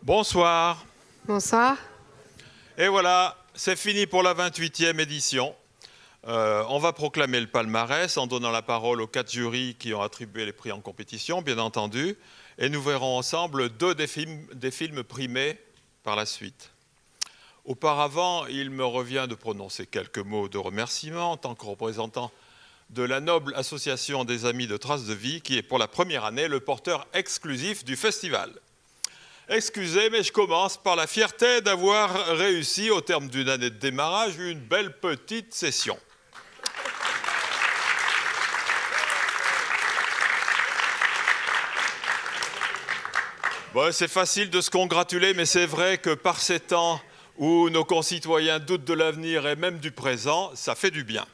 Bonsoir. Bonsoir. Et voilà, c'est fini pour la 28e édition. On va proclamer le palmarès en donnant la parole aux 4 jurys qui ont attribué les prix en compétition, bien entendu. Et nous verrons ensemble 2 des films primés par la suite. Auparavant, il me revient de prononcer quelques mots de remerciement en tant que représentant de la noble association des Amis de Traces de Vie, qui est pour la première année le porteur exclusif du festival. Excusez, mais je commence par la fierté d'avoir réussi, au terme d'une année de démarrage, une belle petite session. Bon, c'est facile de se congratuler, mais c'est vrai que par ces temps où nos concitoyens doutent de l'avenir et même du présent, ça fait du bien.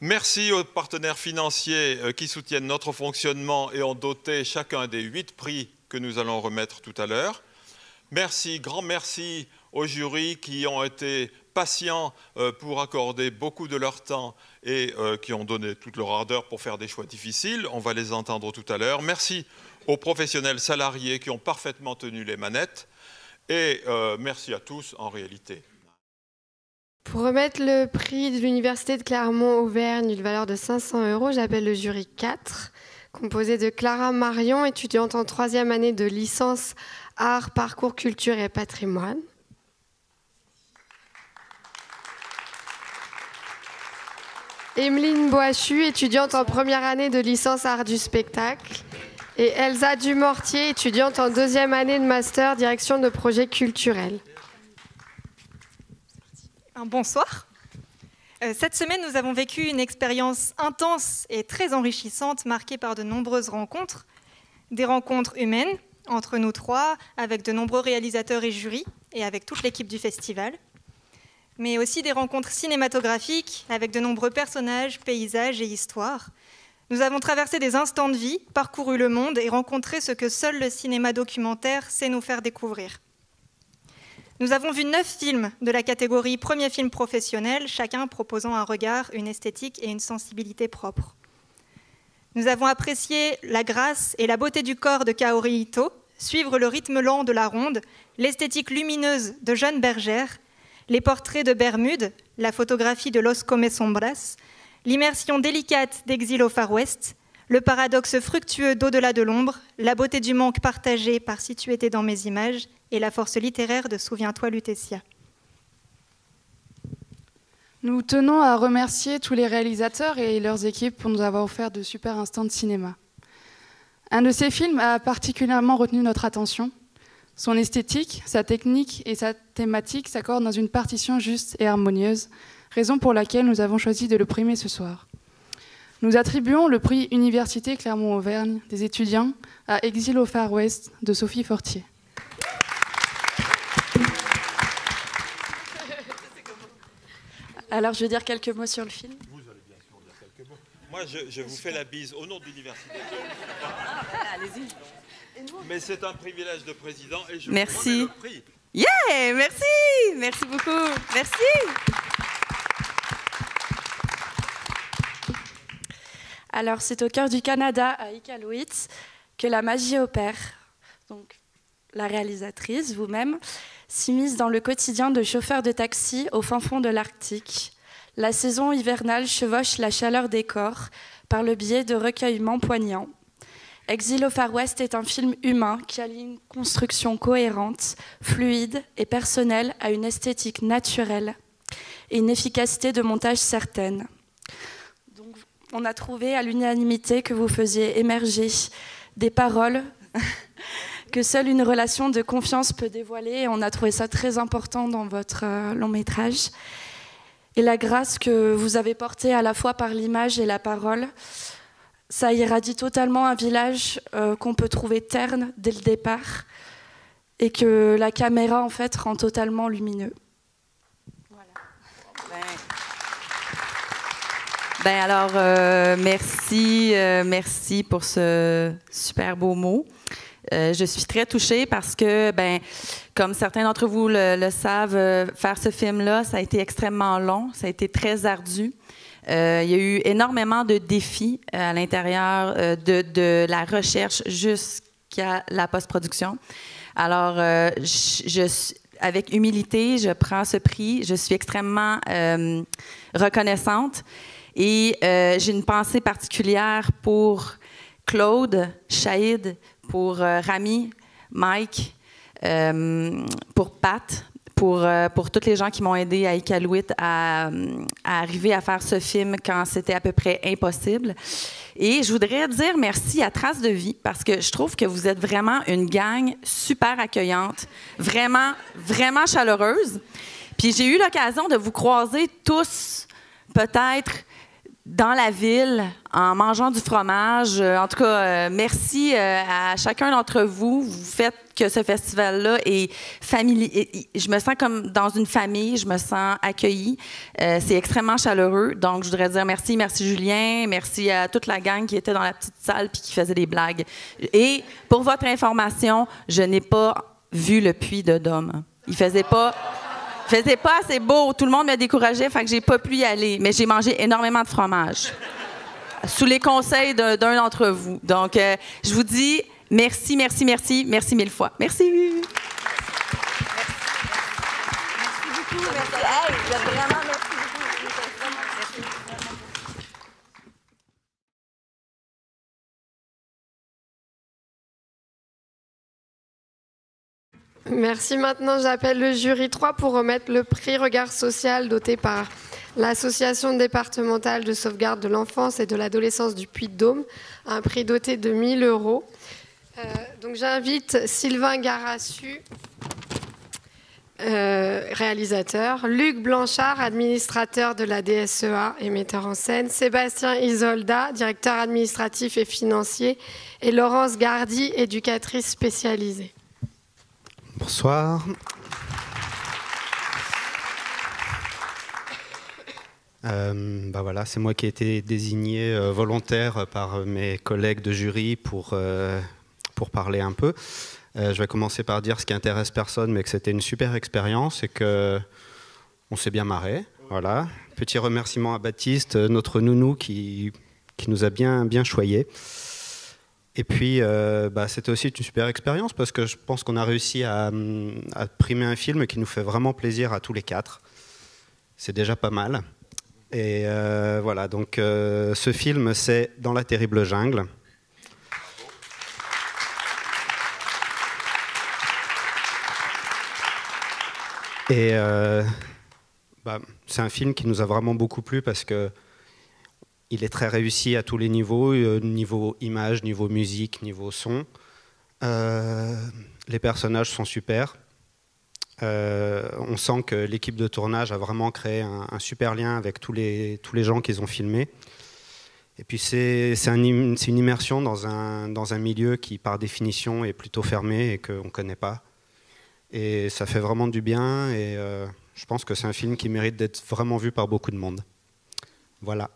Merci aux partenaires financiers qui soutiennent notre fonctionnement et ont doté chacun des 8 prix que nous allons remettre tout à l'heure. Merci, grand merci aux jurys qui ont été patients pour accorder beaucoup de leur temps et qui ont donné toute leur ardeur pour faire des choix difficiles. On va les entendre tout à l'heure. Merci aux professionnels salariés qui ont parfaitement tenu les manettes. Et merci à tous en réalité. Pour remettre le prix de l'Université de Clermont-Auvergne d'une valeur de 500 €, j'appelle le jury 4, composé de Clara Marion, étudiante en 3e année de licence Arts, Parcours, Culture et Patrimoine. Emeline Boachu, étudiante en 1re année de licence Arts du spectacle. Et Elsa Dumortier, étudiante en 2e année de master Direction de projets culturels. Bonsoir. Cette semaine, nous avons vécu une expérience intense et très enrichissante, marquée par de nombreuses rencontres. Des rencontres humaines, entre nous 3, avec de nombreux réalisateurs et jurys, et avec toute l'équipe du festival. Mais aussi des rencontres cinématographiques, avec de nombreux personnages, paysages et histoires. Nous avons traversé des instants de vie, parcouru le monde et rencontré ce que seul le cinéma documentaire sait nous faire découvrir. Nous avons vu 9 films de la catégorie premier film professionnel, chacun proposant un regard, une esthétique et une sensibilité propre. Nous avons apprécié la grâce et la beauté du corps de Kaori Ito, suivre le rythme lent de la ronde, l'esthétique lumineuse de Jeanne Bergère, les portraits de Bermude, la photographie de Los Come Sombras, l'immersion délicate d'Exil au Far West, le paradoxe fructueux d'Au-delà de l'ombre, la beauté du manque partagé par Si tu étais dans mes images et la force littéraire de Souviens-toi Lutetia. Nous tenons à remercier tous les réalisateurs et leurs équipes pour nous avoir offert de super instants de cinéma. Un de ces films a particulièrement retenu notre attention. Son esthétique, sa technique et sa thématique s'accordent dans une partition juste et harmonieuse, raison pour laquelle nous avons choisi de le primer ce soir. Nous attribuons le prix Université Clermont-Auvergne des étudiants à Exil au Far West de Sophie Fortier. Alors, je vais dire quelques mots sur le film. Vous allez bien sûr dire quelques mots. Moi, je vous fais la bise au nom de l'université. Allez-y. Mais c'est un privilège de président et je Merci. vous remets le prix. Yeah, merci. Merci beaucoup. Merci. Alors, c'est au cœur du Canada, à Iqaluit, que la magie opère. Donc, la réalisatrice, vous-même, s'immisce dans le quotidien de chauffeur de taxi au fin fond de l'Arctique. La saison hivernale chevauche la chaleur des corps par le biais de recueillements poignants. Exil au Far West est un film humain qui allie une construction cohérente, fluide et personnelle à une esthétique naturelle et une efficacité de montage certaine. Donc, on a trouvé à l'unanimité que vous faisiez émerger des paroles que seule une relation de confiance peut dévoiler. Et on a trouvé ça très important dans votre long métrage. Et la grâce que vous avez portée à la fois par l'image et la parole, ça irradie totalement un village qu'on peut trouver terne dès le départ et que la caméra, en fait, rend totalement lumineux. Voilà. Ben alors, merci pour ce super beau mot. Je suis très touchée parce que, comme certains d'entre vous le savent, faire ce film-là, ça a été extrêmement long, ça a été très ardu. Il y a eu énormément de défis à l'intérieur de la recherche jusqu'à la post-production. Alors, avec humilité, je prends ce prix. Je suis extrêmement reconnaissante et j'ai une pensée particulière pour Claude, Shahid, pour Rami, Mike, pour Pat, pour tous les gens qui m'ont aidé à Iqaluit à arriver à faire ce film quand c'était à peu près impossible. Et je voudrais dire merci à Trace de Vie parce que je trouve que vous êtes vraiment une gang super accueillante, vraiment, vraiment chaleureuse. Puis j'ai eu l'occasion de vous croiser tous, peut-être, dans la ville, en mangeant du fromage. En tout cas, merci à chacun d'entre vous. Vous faites que ce festival-là est familier. Je me sens comme dans une famille, je me sens accueillie. C'est extrêmement chaleureux. Donc, je voudrais dire merci. Merci Julien. Merci à toute la gang qui était dans la petite salle puis qui faisait des blagues. Et pour votre information, je n'ai pas vu le puits de Dôme. Il faisait pas assez beau. Tout le monde me décourageait, fait que j'ai pas pu y aller. Mais j'ai mangé énormément de fromage. Sous les conseils d'un d'entre vous. Donc, je vous dis merci, merci, merci, merci mille fois. Merci. Merci beaucoup. Merci. Hey, vous êtes vraiment merci beaucoup. Merci. Maintenant, j'appelle le jury 3 pour remettre le prix Regard Social doté par l'Association départementale de sauvegarde de l'enfance et de l'adolescence du Puy-de-Dôme, un prix doté de 1 000 €. Donc j'invite Sylvain Garassu, réalisateur, Luc Blanchard, administrateur de la DSEA et metteur en scène, Sébastien Isolda, directeur administratif et financier, et Laurence Gardy, éducatrice spécialisée. Bonsoir. Voilà, c'est moi qui ai été désigné volontaire par mes collègues de jury pour parler un peu. Je vais commencer par dire ce qui intéresse personne, mais que c'était une super expérience et qu'on s'est bien marré. Voilà. Petit remerciement à Baptiste, notre nounou qui nous a bien choyés. Et puis, c'était aussi une super expérience parce que je pense qu'on a réussi à primer un film qui nous fait vraiment plaisir à tous les quatre. C'est déjà pas mal. Et voilà, donc ce film, c'est Dans la terrible jungle. Et c'est un film qui nous a vraiment beaucoup plu parce que il est très réussi à tous les niveaux, niveau image, niveau musique, niveau son. Les personnages sont super. On sent que l'équipe de tournage a vraiment créé un super lien avec tous les gens qu'ils ont filmés. Et puis c'est une immersion dans un milieu qui, par définition, est plutôt fermé et qu'on ne connaît pas. Et ça fait vraiment du bien et je pense que c'est un film qui mérite d'être vraiment vu par beaucoup de monde. Voilà.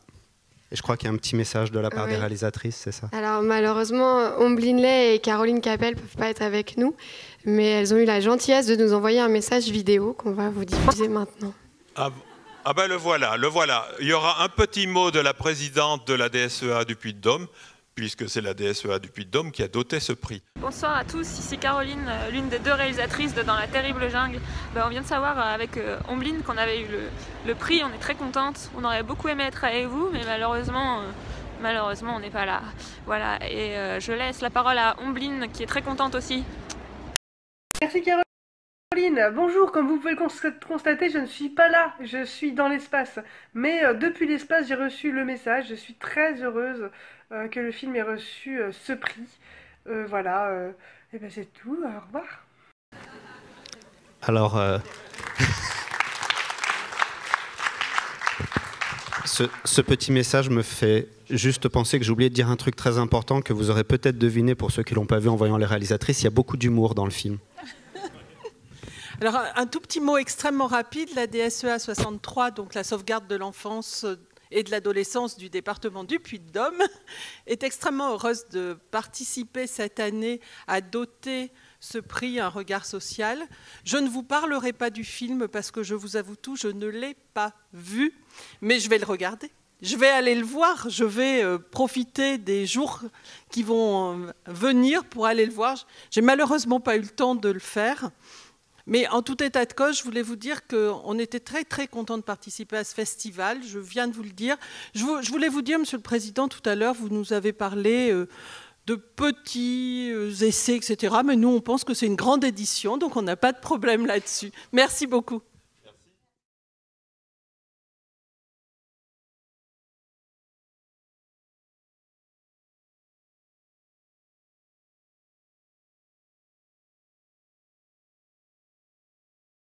Et je crois qu'il y a un petit message de la part des réalisatrices, c'est ça? Alors malheureusement, Ombline Lay et Caroline Capel ne peuvent pas être avec nous, mais elles ont eu la gentillesse de nous envoyer un message vidéo qu'on va vous diffuser maintenant. Le voilà. Il y aura un petit mot de la présidente de la DSEA du Puy-de-Dôme, puisque c'est la DSEA du Puy-de-Dôme qui a doté ce prix. Bonsoir à tous, ici Caroline, l'une des deux réalisatrices de Dans la terrible jungle. On vient de savoir avec Ombline qu'on avait eu le prix, on est très contente. On aurait beaucoup aimé être avec vous, mais malheureusement on n'est pas là. Voilà, et je laisse la parole à Ombline qui est très contente aussi. Merci Caroline. Bonjour, comme vous pouvez le constater, je ne suis pas là, je suis dans l'espace. Mais depuis l'espace, j'ai reçu le message, je suis très heureuse que le film ait reçu ce prix. Voilà, et ben c'est tout, au revoir. Alors, ce petit message me fait juste penser que j'ai oublié de dire un truc très important que vous aurez peut-être deviné pour ceux qui ne l'ont pas vu en voyant les réalisatrices, il y a beaucoup d'humour dans le film. Alors, un tout petit mot extrêmement rapide, la DSEA 63, donc la sauvegarde de l'enfance et de l'adolescence du département du Puy-de-Dôme, est extrêmement heureuse de participer cette année à doter ce prix Un regard social. Je ne vous parlerai pas du film parce que je vous avoue tout, je ne l'ai pas vu, mais je vais le regarder. je vais aller le voir, je vais profiter des jours qui vont venir pour aller le voir. J'ai malheureusement pas eu le temps de le faire. Mais en tout état de cause, je voulais vous dire qu'on était très, très contents de participer à ce festival. Je viens de vous le dire. Je voulais vous dire, Monsieur le Président, tout à l'heure, vous nous avez parlé de petits essais, etc. Mais nous, on pense que c'est une grande édition, donc on n'a pas de problème là-dessus. Merci beaucoup.